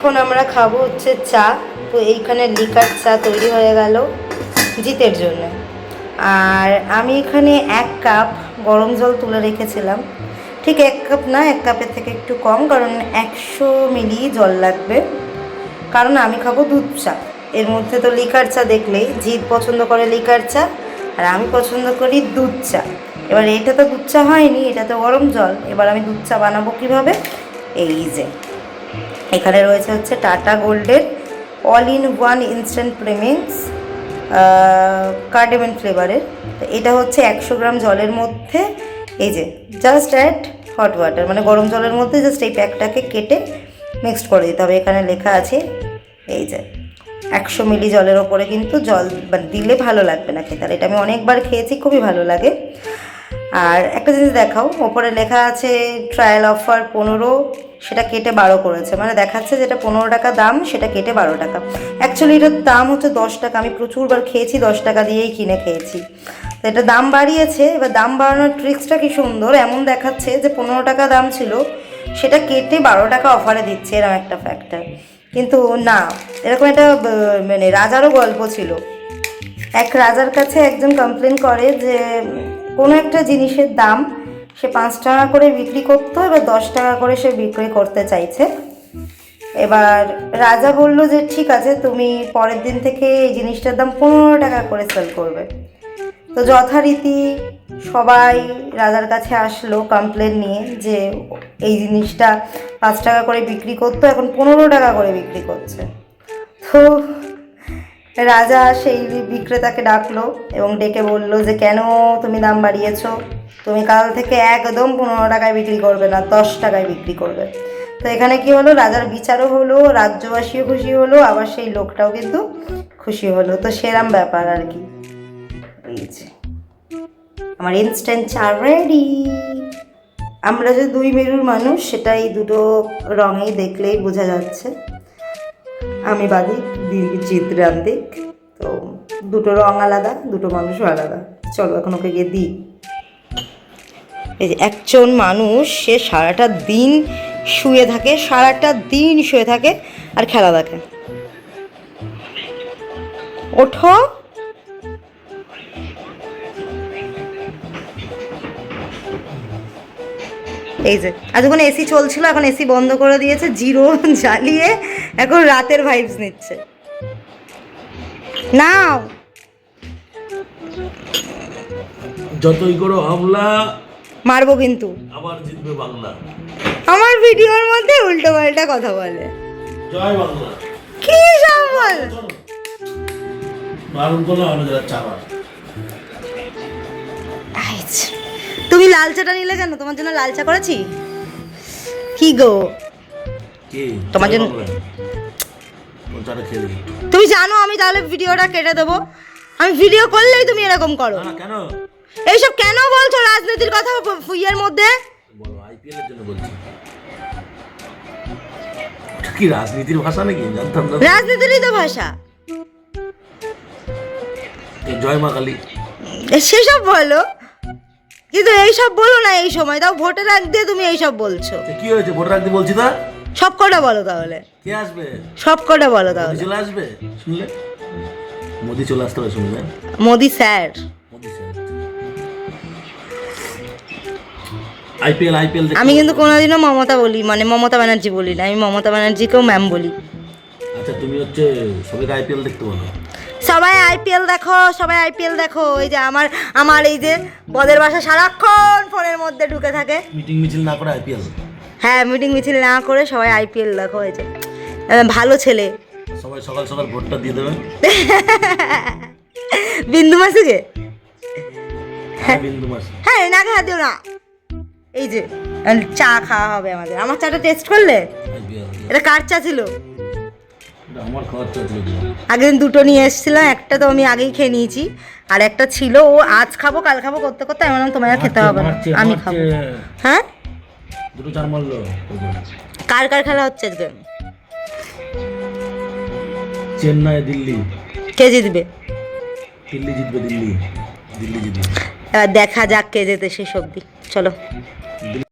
এখন আমরা খাবো হচ্ছে চা। তো এইখানে লিকার চা তৈরি হয়ে গেল জিতের জন্য। আর আমি এখানে 1 কাপ গরম জল তুলে রেখেছিলাম, ঠিক 1 কাপ না, 1 কাপের থেকে একটু কম, কারণ 100 মিলি জল লাগবে, কারণ আমি খাবো দুধ চা। এর মধ্যে তো লিকার চা দেখলেই, জিত পছন্দ করে লিকার চা আর আমি পছন্দ করি দুধ চা। এবার এটা তো দুধ চা হয়নি, এটা তো গরম জল। এবার আমি দুধ চা বানাবো কীভাবে? এই যে এখানে রয়েছে হচ্ছে টাটা গোল্ডের all in one instant premix cardamom ফ্লেভারের। তো এটা হচ্ছে 100 গ্রাম জলের মধ্যে, এই যে জাস্ট অ্যাড হট ওয়াটার, মানে গরম জলের মধ্যে জাস্ট এই প্যাকটাকে কেটে মিক্সড করে দিতে হবে। এখানে লেখা আছে এই যে 100 মিলি জলের ওপরে কিন্তু জল দিলে ভালো লাগবে না খেতে। আর এটা আমি অনেকবার খেয়েছি, খুবই ভালো লাগে। আর একটা জিনিস দেখাও, ওপরে লেখা আছে ট্রায়াল অফার 15, সেটা কেটে 12 করেছে, মানে দেখাচ্ছে যেটা 15 টাকা দাম সেটা কেটে 12 টাকা। অ্যাকচুয়ালি এটার দাম হচ্ছে 10 টাকা। আমি প্রচুরবার খেয়েছি, 10 টাকা দিয়েই কিনে খেয়েছি। তো এটা দাম বাড়িয়েছে। এবার দাম বাড়ানোর ট্রিক্সটা কি সুন্দর, এমন দেখাচ্ছে যে 15 টাকা দাম ছিল সেটা কেটে 12 টাকা অফারে দিচ্ছে, এরকম একটা ফ্যাক্টর। কিন্তু না, এরকম একটা মানে রাজারও গল্প ছিল। এক রাজার কাছে একজন কমপ্লেন করে যে কোনো একটা জিনিসের দাম সে 5 টাকা করে বিক্রি করতো, এবার 10 টাকা করে সে বিক্রি করতে চাইছে। এবার রাজা বলল যে ঠিক আছে, তুমি পরের দিন থেকে এই জিনিসটার দাম 15 টাকা করে সেল করবে। তো যথারীতি সবাই রাজার কাছে আসলো কমপ্লেন নিয়ে যে এই জিনিসটা 5 টাকা করে বিক্রি করতো, এখন 15 টাকা করে বিক্রি করছে। তো রাজা সেই বিক্রেতাকে ডাকলো এবং ডেকে বলল যে কেন তুমি দাম বাড়িয়েছো, তুমি কাল থেকে একদম 15 টাকায় বিক্রি করবে না, 10 টাকায় বিক্রি করবে। তো এখানে কি হলো, রাজার বিচারও হলো, রাজ্যবাসীও খুশি হলো, আবার সেই লোকটাও কিন্তু খুশি হলো। তো সেরাম ব্যাপার আর কি। এই যে আমার ইনস্ট্যান্ট চা রেডি। আমরা যে দুই মেরুর মানুষ সেটা এই দুটো রঙেই দেখলেই বোঝা যাচ্ছে। আমি বাদিক, জিত রান্দিক। তো দুটো রং আলাদা, দুটো মানুষও আলাদা। চলো এখন ওকে গিয়ে দিই। এই যে একজন মানুষ, সে সারাটা দিন শুয়ে থাকে, আর খেলা দেখে। ওঠো। এই যে এতক্ষণ এসি চলছিল, এখন এসি বন্ধ করে দিয়েছে, জিরো জ্বালিয়ে এখন রাতের ভাইবস নিচ্ছে। নাও, যতই করো হামলা মারবো কিন্তু, আবার জিতবে বাংলা। আমার ভিডিওর মধ্যে উল্টো পাল্টা কথা বলে। জয় বাংলা। কি সব বল, বারণ করলে অন্য যারা চাবার। তুমি লাল চাটা নিলে কেন? তোমার জন্য লাল চা করেছি। কি গো, কি তোমার জন্য? তুমি জানো আমি তাহলে ভিডিওটা কেটে দেবো। আমি ভিডিও করলেই তুমি এরকম করো। কেন এইসব কেন বলছো? রাজনীতির কথা ফুইয়ের মধ্যে বলো, আইপিএল এর জন্য বলছি। কি রাজনীতির ভাষা নাকি? জানতাম না। রাজনীতিরই তো ভাষা। জয় মা কালী সেসব বলো, কিন্তু এইসব বলো না এই সময়। তাও ভোটের আগ দিয়ে তুমি এইসব বলছো। কি হয়েছে? ভোটের আগ দিয়ে বলছি তা সব কটা বলো তাহলে। কে আসবে? সব কটা বলো তাহলে। চলে আসবে শুনলে, মোদি চলে আসতে হবে শুনলে। মোদি স্যার। আইপিএল আমি কিন্তু কোনোদিনও মমতা বলি, মানে মমতা ব্যানার্জি বলি না, আমি মমতা ব্যানার্জিকেও ম্যাম বলি। আচ্ছা, তুমি হচ্ছে সবাইকে আইপিএল দেখতে বলো। সবাই আইপিএল দেখো, সবাই আইপিএল দেখো। এই যে আমার এই যে বদের বাসা সারাক্ষণ ফোনের মধ্যে ঢুকে থাকে। মিটিং মিছিল না করে আইপিএল। হ্যাঁ, মিটিং মিছিল না করে সবাই আইপিএল দেখো। এই যে ভালো ছেলে, সবাই সকাল সকাল ভোটটা দিয়ে দেবেন। বিন্দু মাসিকে। হ্যাঁ, বিন্দু মাসি। হ্যাঁ, না খা দিও না। এই যে চা খাওয়া হবে আমাদের। আমার চাটা টেস্ট করলে? এটা কার চা ছিল? আমার খাওয়ার চা ছিল। আগের দিন দুটো নিয়ে এসেছিলাম, একটা তো আমি আগেই খেয়ে নিয়েছি, আর একটা ছিল ও আজ খাবো কাল খাবো করতে করতে আমি বললাম তোমার খেতে হবে না, আমি খাবো। হ্যাঁ, দুটো চার মারলো। কার কার খেলা হচ্ছে আজকে? চেন্নাই দিল্লি। কে জিতবে? দিল্লি জিতবে। দিল্লি জিতবে। এবার দেখা যাক কে যেতে শেষ অবধি। চলো।